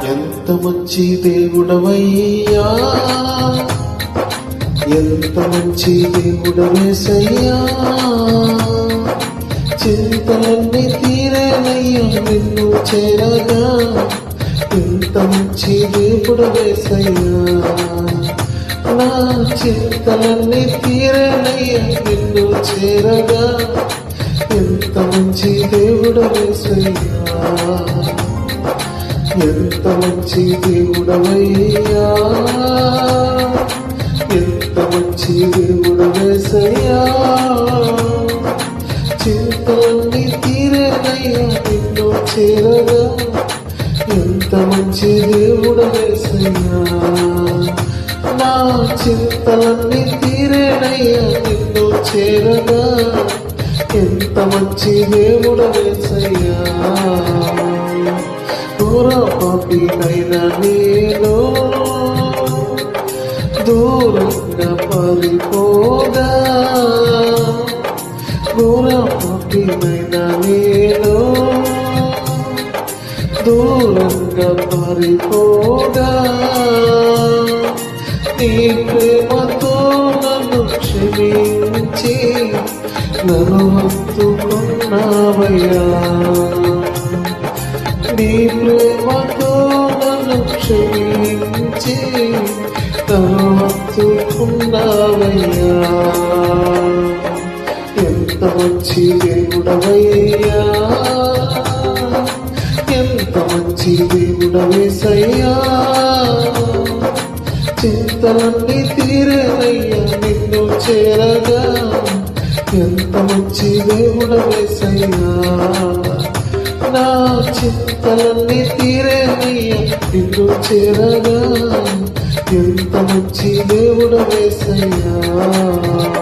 ఎంత మంచి దేవుడవయ్యా, ఎంత మంచి దేవుడవేసయ్యా. చింతలన్నీ తీరేనయ్యా నిన్ను చేరగా, ఎంత మంచి దేవుడవేసయ్యా. నా చింతలన్నీ తీరేనయ్యా నిన్ను చేరగా, ఎంత మంచి దేవుడవేసయ్యా. ఎంత మంచి దేవుడవయ్యా, ఎంత మంచి దేవుడవేసయ్యా. చింతలన్నీ తీరేనయ్యా నిన్ను చేరగా, ఎంత మంచి దేవుడవేసయ్యా. నా చింతలన్నీ తీరేనయ్యా నిన్ను చేరగా, ఎంత మంచి దేవుడవేసయ్యా. ఘోర పాపినైనా నేను దూరంగా పారిపోగా, ఘోర పాపినైనా నేను దూరంగా పారిపోగా, నీ ప్రేమతో నన్ను క్షమించి నన్ను హత్తుకున్నావయ్యా. నీ ప్రేమతో నన్ను క్షమించి నన్ను హత్తుకున్నావయ్యా. ఎంత మంచి దేవుడవయ్యా, ఎంత మంచి దేవుడవేసయ్యా. చింతలన్నీ తీరేనయ్యా నిన్ను చేరగా, ఎంత మంచి దేవుడవేసయ్యా. నా చింతలన్నీ తీరేనయ్యా నిన్ను చేరగా, ఎంత మంచి దేవుడవేసయ్యా.